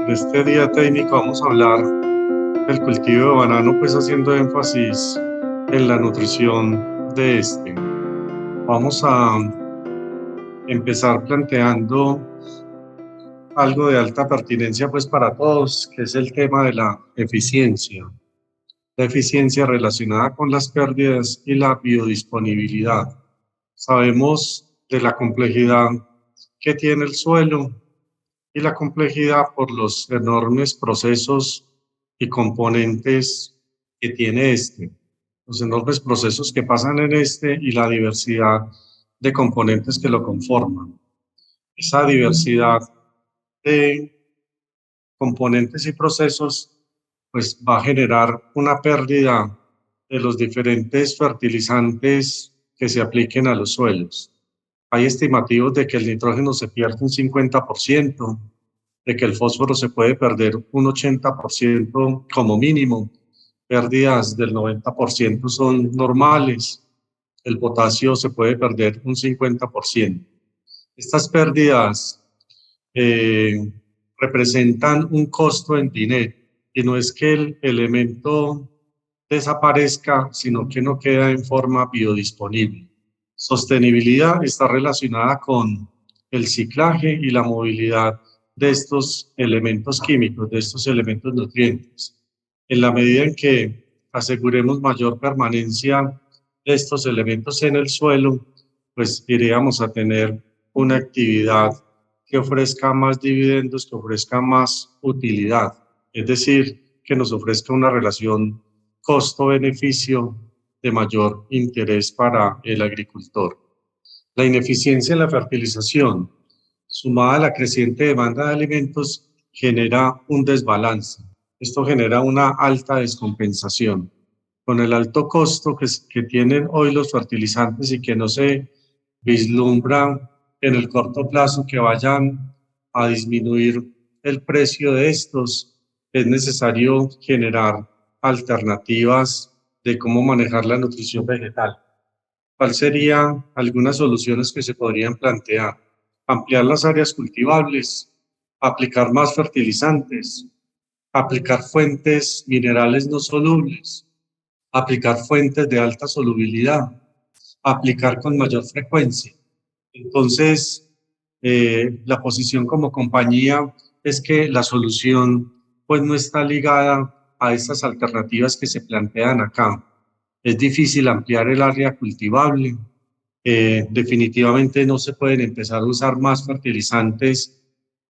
En este día técnico vamos a hablar del cultivo de banano, pues haciendo énfasis en la nutrición de este. Vamos a empezar planteando algo de alta pertinencia pues para todos, que es el tema de la eficiencia. La eficiencia relacionada con las pérdidas y la biodisponibilidad. Sabemos de la complejidad que tiene el suelo y la complejidad por los enormes procesos y componentes que tiene este, los enormes procesos que pasan en este y la diversidad de componentes que lo conforman. Esa diversidad de componentes y procesos pues va a generar una pérdida de los diferentes fertilizantes que se apliquen a los suelos. Hay estimativos de que el nitrógeno se pierde un 50%, de que el fósforo se puede perder un 80% como mínimo, pérdidas del 90% son normales, el potasio se puede perder un 50%. Estas pérdidas eh, representan un costo en dinero, y no es que el elemento desaparezca, sino que no queda en forma biodisponible. Sostenibilidad está relacionada con el ciclaje y la movilidad de estos elementos químicos, de estos elementos nutrientes. En la medida en que aseguremos mayor permanencia de estos elementos en el suelo, pues iríamos a tener una actividad que ofrezca más dividendos, que ofrezca más utilidad, es decir, que nos ofrezca una relación costo-beneficio de mayor interés para el agricultor. La ineficiencia en la fertilización, sumada a la creciente demanda de alimentos, genera un desbalance. Esto genera una alta descompensación. Con el alto costo que tienen hoy los fertilizantes y que no se vislumbra en el corto plazo que vayan a disminuir el precio de estos, es necesario generar alternativas de cómo manejar la nutrición vegetal. ¿Cuáles serían algunas soluciones que se podrían plantear? Ampliar las áreas cultivables, aplicar más fertilizantes, aplicar fuentes minerales no solubles, aplicar fuentes de alta solubilidad, aplicar con mayor frecuencia. Entonces, la posición como compañía es que la solución pues no está ligada a estas alternativas que se plantean acá. Es difícil ampliar el área cultivable. Definitivamente no se pueden empezar a usar más fertilizantes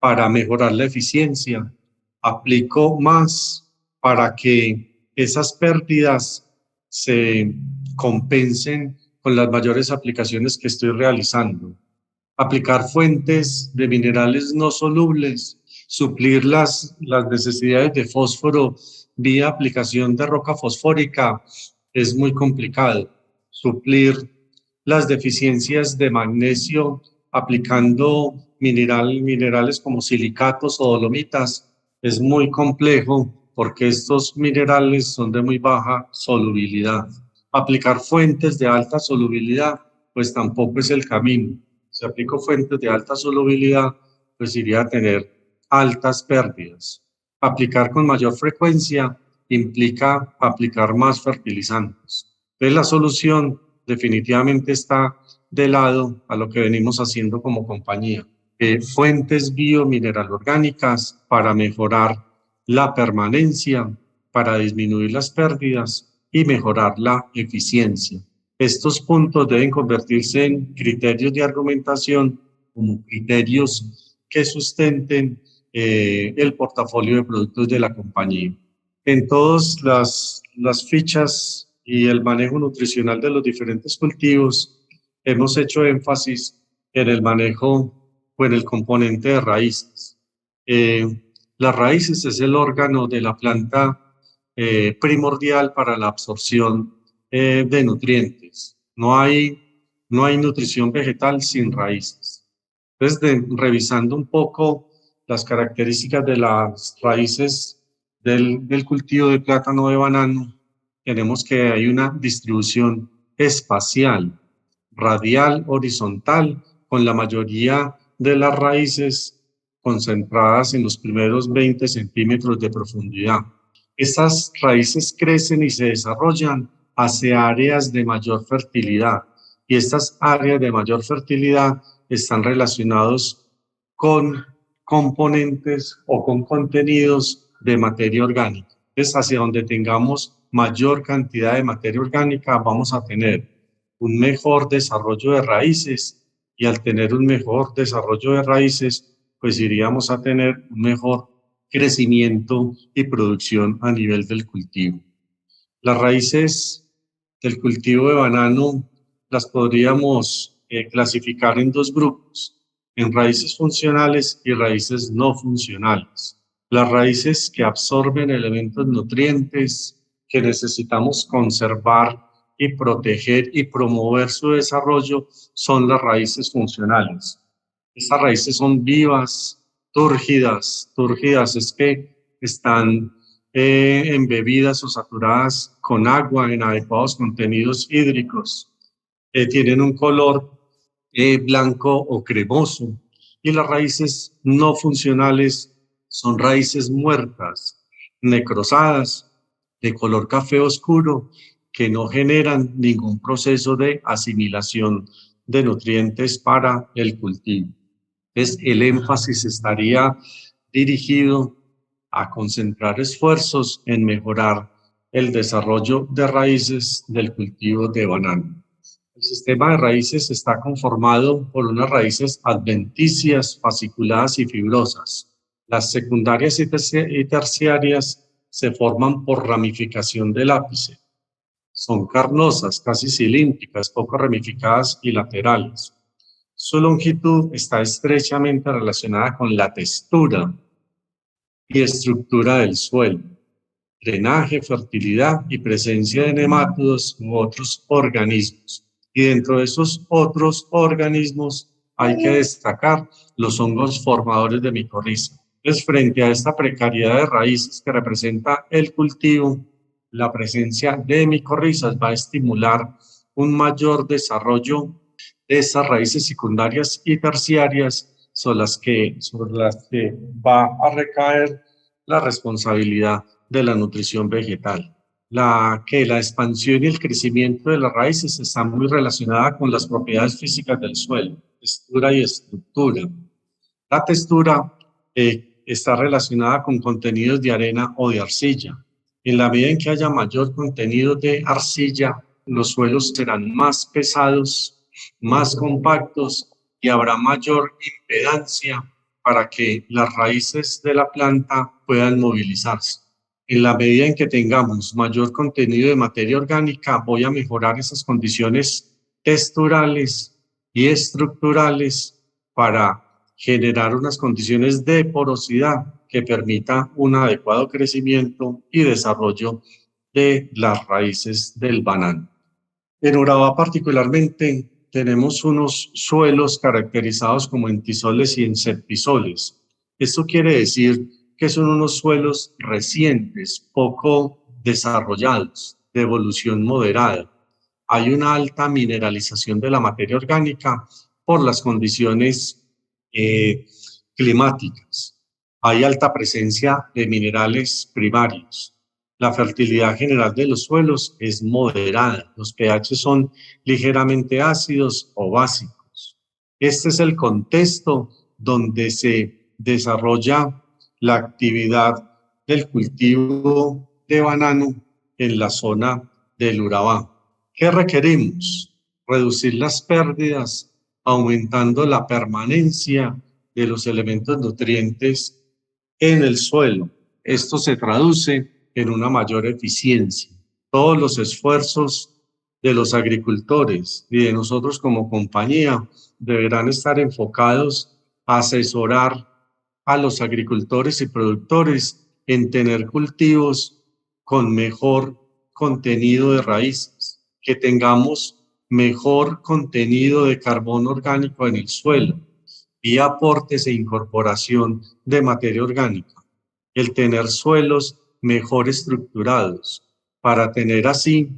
para mejorar la eficiencia. Aplico más para que esas pérdidas se compensen con las mayores aplicaciones que estoy realizando. Aplicar fuentes de minerales no solubles, suplir las necesidades de fósforo vía aplicación de roca fosfórica es muy complicado. Suplir las deficiencias de magnesio aplicando minerales como silicatos o dolomitas es muy complejo porque estos minerales son de muy baja solubilidad. Aplicar fuentes de alta solubilidad pues tampoco es el camino. Si aplico fuentes de alta solubilidad, pues iría a tener altas pérdidas. Aplicar con mayor frecuencia implica aplicar más fertilizantes. Entonces la solución definitivamente está de lado a lo que venimos haciendo como compañía. Fuentes biomineral orgánicas para mejorar la permanencia, para disminuir las pérdidas y mejorar la eficiencia. Estos puntos deben convertirse en criterios de argumentación como criterios que sustenten el portafolio de productos de la compañía. En todas las fichas y el manejo nutricional de los diferentes cultivos, hemos hecho énfasis en el manejo o en el componente de raíces. Las raíces es el órgano de la planta primordial para la absorción de nutrientes. No hay nutrición vegetal sin raíces. Entonces, revisando un poco las características de las raíces del cultivo de plátano de banano, tenemos que hay una distribución espacial, radial, horizontal, con la mayoría de las raíces concentradas en los primeros 20 centímetros de profundidad. Estas raíces crecen y se desarrollan hacia áreas de mayor fertilidad, y estas áreas de mayor fertilidad están relacionados con componentes o con contenidos de materia orgánica. Entonces, hacia donde tengamos mayor cantidad de materia orgánica, vamos a tener un mejor desarrollo de raíces, y al tener un mejor desarrollo de raíces, pues iríamos a tener un mejor crecimiento y producción a nivel del cultivo. Las raíces del cultivo de banano las podríamos clasificar en dos grupos, en raíces funcionales y raíces no funcionales. Las raíces que absorben elementos nutrientes que necesitamos conservar y proteger y promover su desarrollo son las raíces funcionales. Estas raíces son vivas, túrgidas. Túrgidas es que están embebidas o saturadas con agua en adecuados contenidos hídricos. Tienen un color blanco o cremoso. Y las raíces no funcionales son raíces muertas, necrosadas, de color café oscuro, que no generan ningún proceso de asimilación de nutrientes para el cultivo. Entonces, el énfasis estaría dirigido a concentrar esfuerzos en mejorar el desarrollo de raíces del cultivo de banano. El sistema de raíces está conformado por unas raíces adventicias, fasciculadas y fibrosas. Las secundarias y terciarias se forman por ramificación del ápice. Son carnosas, casi cilíndricas, poco ramificadas y laterales. Su longitud está estrechamente relacionada con la textura y estructura del suelo, drenaje, fertilidad y presencia de nemátodos u otros organismos. Y dentro de esos otros organismos hay que destacar los hongos formadores de micorriza. Entonces, frente a esta precariedad de raíces que representa el cultivo, la presencia de micorrizas va a estimular un mayor desarrollo de esas raíces secundarias y terciarias, sobre las que va a recaer la responsabilidad de la nutrición vegetal. La expansión y el crecimiento de las raíces están muy relacionadas con las propiedades físicas del suelo, textura y estructura. La textura está relacionada con contenidos de arena o de arcilla. En la medida en que haya mayor contenido de arcilla, los suelos serán más pesados, más compactos, y habrá mayor impedancia para que las raíces de la planta puedan movilizarse. En la medida en que tengamos mayor contenido de materia orgánica, voy a mejorar esas condiciones texturales y estructurales para generar unas condiciones de porosidad que permita un adecuado crecimiento y desarrollo de las raíces del banano. En Urabá particularmente tenemos unos suelos caracterizados como entisoles y enceptisoles. Esto quiere decir que son unos suelos recientes, poco desarrollados, de evolución moderada. Hay una alta mineralización de la materia orgánica por las condiciones climáticas. Hay alta presencia de minerales primarios. La fertilidad general de los suelos es moderada. Los pH son ligeramente ácidos o básicos. Este es el contexto donde se desarrolla la actividad del cultivo de banano en la zona del Urabá. ¿Qué requerimos? Reducir las pérdidas, aumentando la permanencia de los elementos nutrientes en el suelo. Esto se traduce en una mayor eficiencia. Todos los esfuerzos de los agricultores y de nosotros como compañía deberán estar enfocados a asesorar a los agricultores y productores en tener cultivos con mejor contenido de raíces, que tengamos mejor contenido de carbono orgánico en el suelo y aportes e incorporación de materia orgánica. El tener suelos mejor estructurados para tener así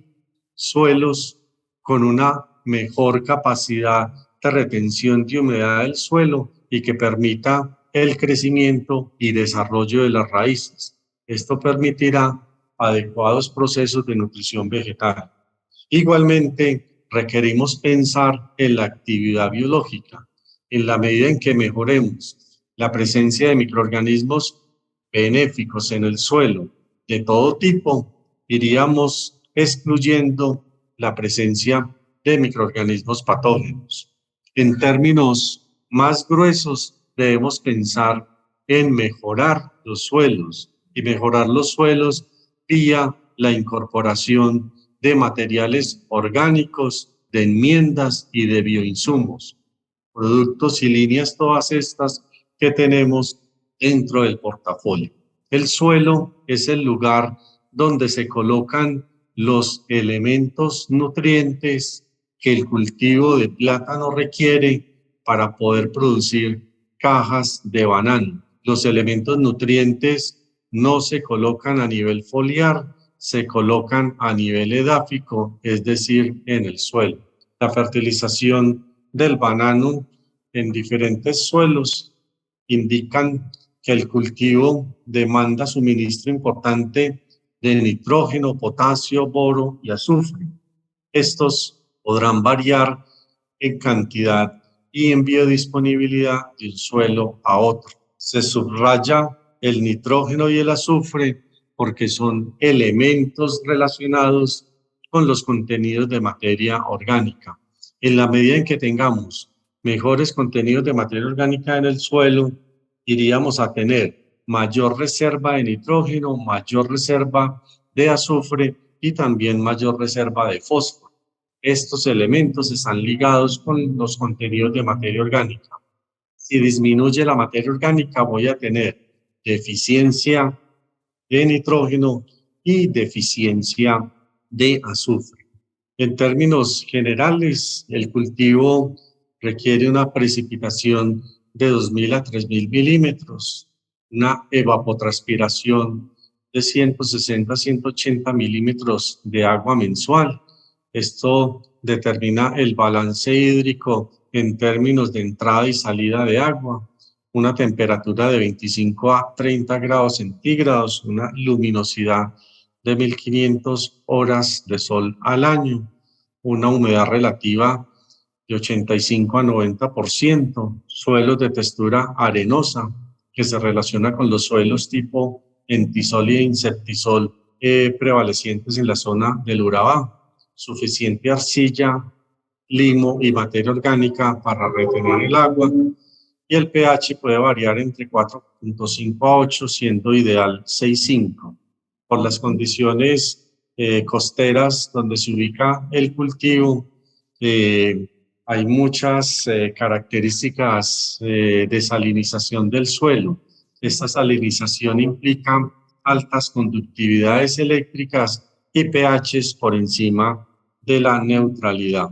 suelos con una mejor capacidad de retención de humedad del suelo y que permita el crecimiento y desarrollo de las raíces. Esto permitirá adecuados procesos de nutrición vegetal. Igualmente, requerimos pensar en la actividad biológica. En la medida en que mejoremos la presencia de microorganismos benéficos en el suelo de todo tipo, iríamos excluyendo la presencia de microorganismos patógenos. En términos más gruesos, debemos pensar en mejorar los suelos y mejorar los suelos vía la incorporación de materiales orgánicos, de enmiendas y de bioinsumos, productos y líneas todas estas que tenemos dentro del portafolio. El suelo es el lugar donde se colocan los elementos nutrientes que el cultivo de plátano requiere para poder producir cajas de banano. Los elementos nutrientes no se colocan a nivel foliar, se colocan a nivel edáfico, es decir, en el suelo. La fertilización del banano en diferentes suelos indican que el cultivo demanda suministro importante de nitrógeno, potasio, boro y azufre. Estos podrán variar en cantidad y en biodisponibilidad de un suelo a otro. Se subraya el nitrógeno y el azufre porque son elementos relacionados con los contenidos de materia orgánica. En la medida en que tengamos mejores contenidos de materia orgánica en el suelo, iríamos a tener mayor reserva de nitrógeno, mayor reserva de azufre y también mayor reserva de fósforo. Estos elementos están ligados con los contenidos de materia orgánica. Si disminuye la materia orgánica, voy a tener deficiencia de nitrógeno y deficiencia de azufre. En términos generales, el cultivo requiere una precipitación de 2.000 a 3.000 milímetros, una evapotranspiración de 160 a 180 milímetros de agua mensual. Esto determina el balance hídrico en términos de entrada y salida de agua, una temperatura de 25 a 30 grados centígrados, una luminosidad de 1.500 horas de sol al año, una humedad relativa de 85 a 90%, suelos de textura arenosa, que se relaciona con los suelos tipo entisol y insectisol prevalecientes en la zona del Urabá, suficiente arcilla, limo y materia orgánica para retener el agua, y el pH puede variar entre 4.5 a 8, siendo ideal 6.5. Por las condiciones costeras donde se ubica el cultivo, hay muchas características de salinización del suelo. Esta salinización implica altas conductividades eléctricas y pHs por encima de la neutralidad.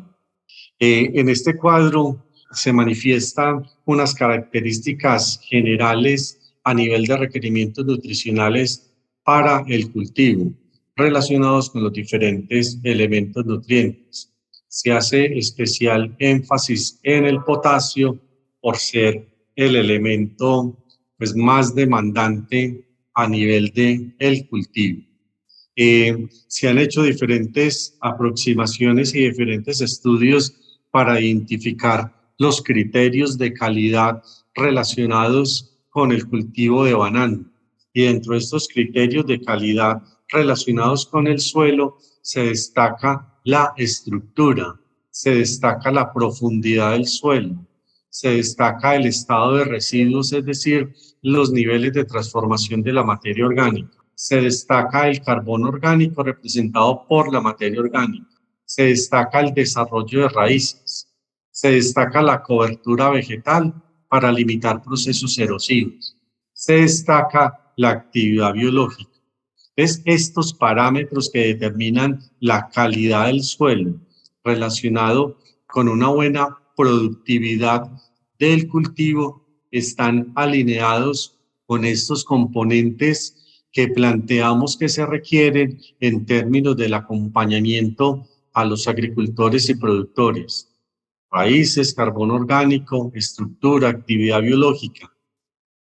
En este cuadro se manifiestan unas características generales a nivel de requerimientos nutricionales para el cultivo, relacionados con los diferentes elementos nutrientes. Se hace especial énfasis en el potasio por ser el elemento más demandante a nivel del cultivo. Se han hecho diferentes aproximaciones y diferentes estudios para identificar los criterios de calidad relacionados con el cultivo de banano. Y dentro de estos criterios de calidad relacionados con el suelo se destaca la estructura, se destaca la profundidad del suelo, se destaca el estado de residuos, es decir, los niveles de transformación de la materia orgánica. Se destaca el carbono orgánico representado por la materia orgánica. Se destaca el desarrollo de raíces. Se destaca la cobertura vegetal para limitar procesos erosivos. Se destaca la actividad biológica. Es estos parámetros que determinan la calidad del suelo relacionado con una buena productividad del cultivo están alineados con estos componentes que planteamos que se requieren en términos del acompañamiento a los agricultores y productores. Raíces, carbono orgánico, estructura, actividad biológica.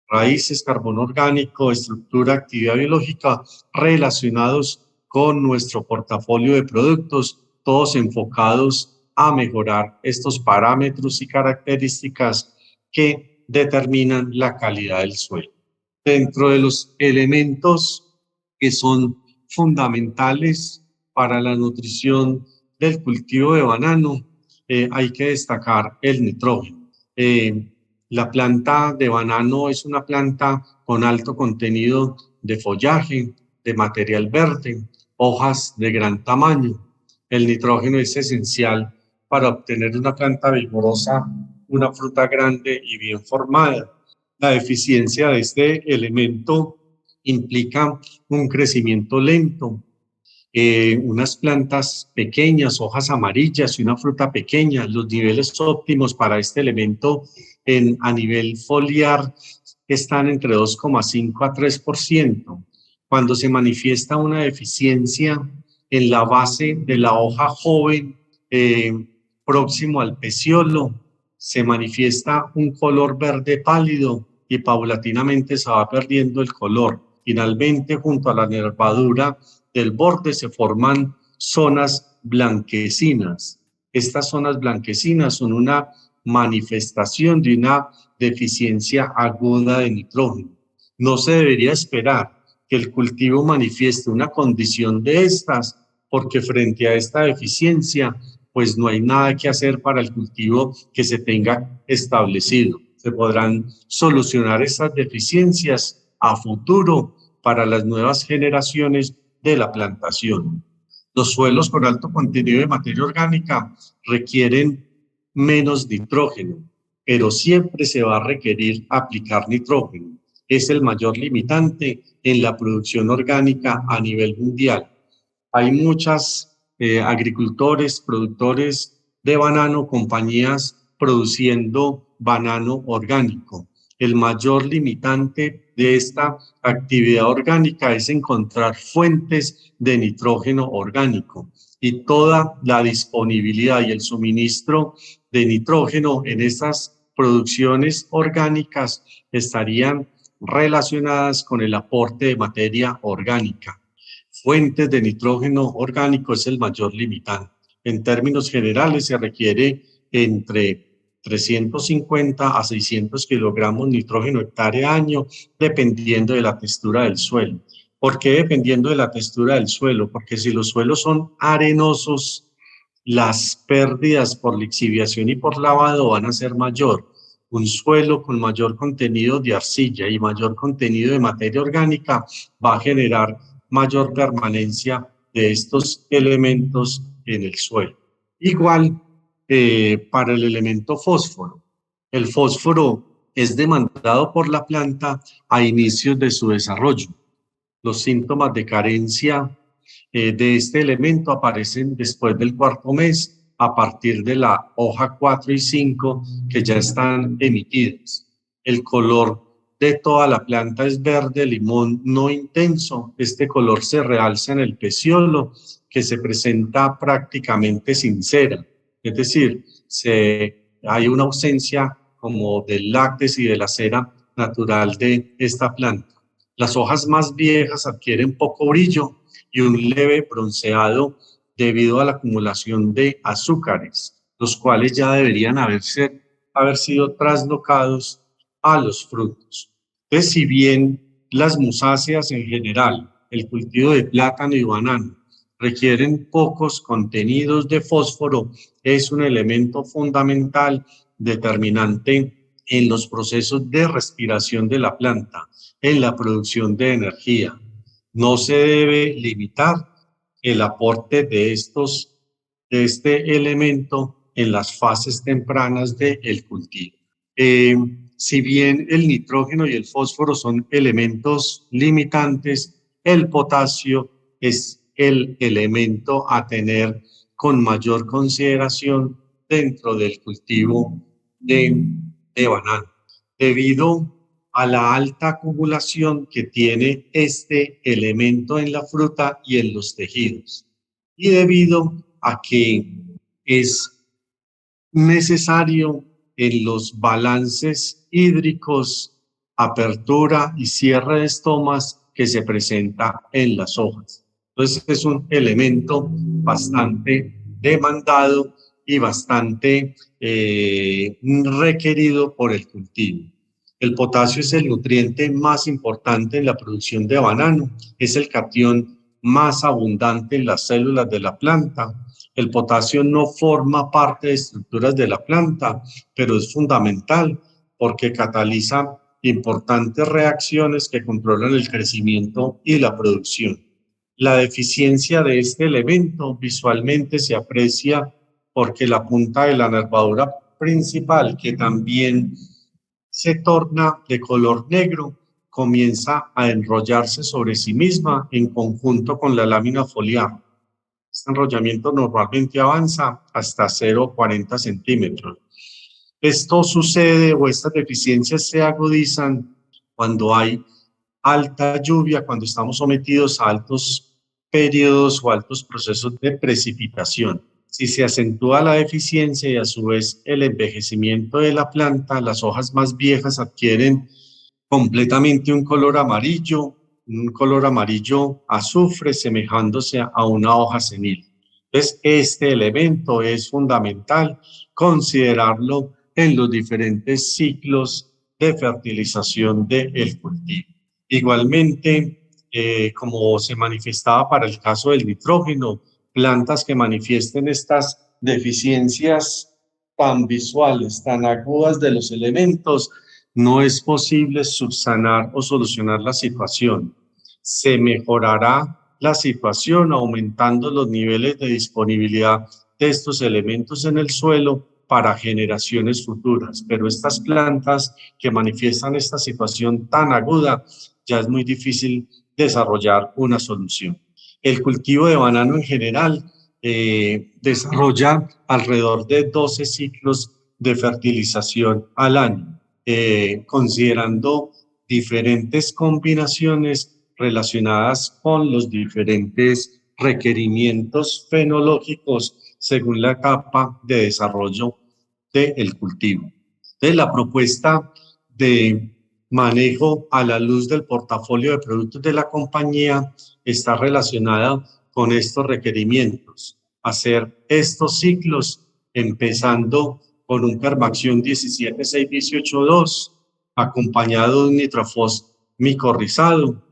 raíces, carbono orgánico, estructura, actividad biológica, relacionados con nuestro portafolio de productos, todos enfocados a mejorar estos parámetros y características que determinan la calidad del suelo. Dentro de los elementos que son fundamentales para la nutrición del cultivo de banano, hay que destacar el nitrógeno. La planta de banano es una planta con alto contenido de follaje, de material verde, hojas de gran tamaño. El nitrógeno es esencial para obtener una planta vigorosa, una fruta grande y bien formada. La deficiencia de este elemento implica un crecimiento lento, unas plantas pequeñas, hojas amarillas y una fruta pequeña. Los niveles óptimos para este elemento a nivel foliar están entre 2,5 a 3%. Cuando se manifiesta una deficiencia en la base de la hoja joven, próximo al peciolo, se manifiesta un color verde pálido y paulatinamente se va perdiendo el color. Finalmente, junto a la nervadura del borde se forman zonas blanquecinas. Estas zonas blanquecinas son una manifestación de una deficiencia aguda de nitrógeno. No se debería esperar que el cultivo manifieste una condición de estas, porque frente a esta deficiencia, pues no hay nada que hacer para el cultivo que se tenga establecido. Se podrán solucionar estas deficiencias a futuro para las nuevas generaciones de la plantación. Los suelos con alto contenido de materia orgánica requieren menos nitrógeno, pero siempre se va a requerir aplicar nitrógeno. Es el mayor limitante en la producción orgánica a nivel mundial. Hay muchas agricultores, productores de banano, compañías produciendo banano orgánico. El mayor limitante de esta actividad orgánica es encontrar fuentes de nitrógeno orgánico, y toda la disponibilidad y el suministro de nitrógeno en estas producciones orgánicas estarían relacionadas con el aporte de materia orgánica. Fuentes de nitrógeno orgánico es el mayor limitante. En términos generales, se requiere entre 350 a 600 kilogramos de nitrógeno hectárea año, dependiendo de la textura del suelo. ¿Por qué dependiendo de la textura del suelo? Porque si los suelos son arenosos, las pérdidas por lixiviación y por lavado van a ser mayor. Un suelo con mayor contenido de arcilla y mayor contenido de materia orgánica va a generar mayor permanencia de estos elementos en el suelo. Igual para el elemento fósforo. El fósforo es demandado por la planta a inicios de su desarrollo. Los síntomas de carencia de este elemento aparecen después del cuarto mes, a partir de la hoja 4 y 5 que ya están emitidas. El color de toda la planta es verde limón no intenso. Este color se realza en el peciolo, que se presenta prácticamente sin cera. Es decir, hay una ausencia como del lácteos y de la cera natural de esta planta. Las hojas más viejas adquieren poco brillo y un leve bronceado debido a la acumulación de azúcares, los cuales ya deberían haber sido traslocados a los frutos. Entonces, si bien las musáceas en general, el cultivo de plátano y banano, requieren pocos contenidos de fósforo, es un elemento fundamental determinante en los procesos de respiración de la planta, en la producción de energía. No se debe limitar el aporte de este elemento en las fases tempranas del cultivo. Si bien el nitrógeno y el fósforo son elementos limitantes, el potasio es el elemento a tener con mayor consideración dentro del cultivo de banano, debido a la alta acumulación que tiene este elemento en la fruta y en los tejidos, y debido a que es necesario en los balances hídricos apertura y cierre de estomas que se presenta en las hojas. Entonces es un elemento bastante demandado y bastante requerido por el cultivo. El potasio es el nutriente más importante en la producción de banano, es el catión más abundante en las células de la planta. El potasio no forma parte de estructuras de la planta, pero es fundamental porque cataliza importantes reacciones que controlan el crecimiento y la producción. La deficiencia de este elemento visualmente se aprecia porque la punta de la nervadura principal, que también se torna de color negro, comienza a enrollarse sobre sí misma en conjunto con la lámina foliar. Este enrollamiento normalmente avanza hasta 0,40 centímetros. Esto sucede o estas deficiencias se agudizan cuando hay alta lluvia, cuando estamos sometidos a altos periodos o altos procesos de precipitación. Si se acentúa la deficiencia y a su vez el envejecimiento de la planta, las hojas más viejas adquieren completamente un color amarillo azufre, semejándose a una hoja senil. Entonces, este elemento es fundamental considerarlo en los diferentes ciclos de fertilización del cultivo. Igualmente, como se manifestaba para el caso del nitrógeno, plantas que manifiesten estas deficiencias tan visuales, tan agudas de los elementos, no es posible subsanar o solucionar la situación. Se mejorará la situación aumentando los niveles de disponibilidad de estos elementos en el suelo para generaciones futuras, pero estas plantas que manifiestan esta situación tan aguda, ya es muy difícil desarrollar una solución. El cultivo de banano en general desarrolla alrededor de 12 ciclos de fertilización al año, considerando diferentes combinaciones relacionadas con los diferentes requerimientos fenológicos según la etapa de desarrollo del cultivo. Entonces, la propuesta de manejo a la luz del portafolio de productos de la compañía está relacionada con estos requerimientos. Hacer estos ciclos empezando con un Permaxión 17-6-18-2 acompañado de un nitrofos micorrizado,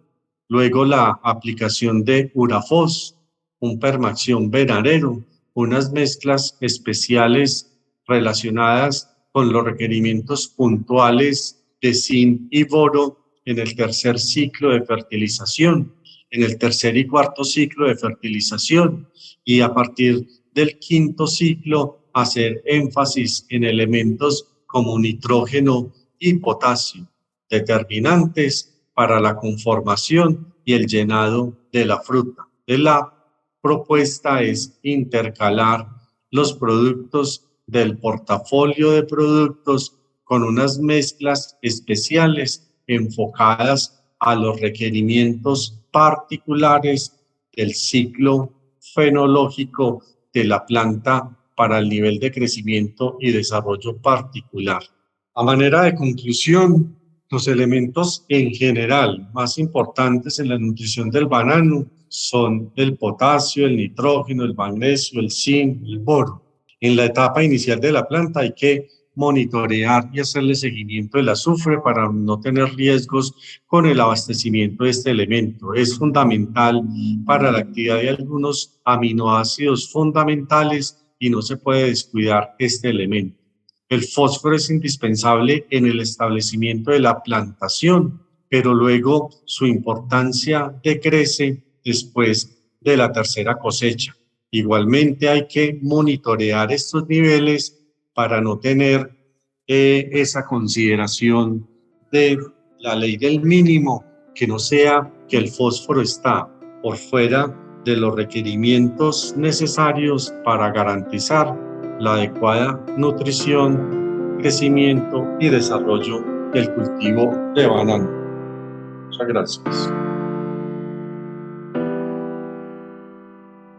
luego la aplicación de Urafos, un Permaxión venarero, unas mezclas especiales relacionadas con los requerimientos puntuales de zinc y boro en el tercer ciclo de fertilización, en el tercer y cuarto ciclo de fertilización, y a partir del quinto ciclo hacer énfasis en elementos como nitrógeno y potasio, determinantes para la conformación y el llenado de la fruta. La propuesta es intercalar los productos del portafolio de productos con unas mezclas especiales enfocadas a los requerimientos particulares del ciclo fenológico de la planta para el nivel de crecimiento y desarrollo particular. A manera de conclusión, los elementos en general más importantes en la nutrición del banano son el potasio, el nitrógeno, el magnesio, el zinc, el boro. En la etapa inicial de la planta hay que monitorear y hacerle seguimiento del azufre para no tener riesgos con el abastecimiento de este elemento. Es fundamental para la actividad de algunos aminoácidos fundamentales y no se puede descuidar este elemento. El fósforo es indispensable en el establecimiento de la plantación, pero luego su importancia decrece después de la tercera cosecha. Igualmente hay que monitorear estos niveles para no tener esa consideración de la ley del mínimo, que no sea que el fósforo está por fuera de los requerimientos necesarios para garantizar la adecuada nutrición, crecimiento y desarrollo del cultivo de banano. Muchas gracias.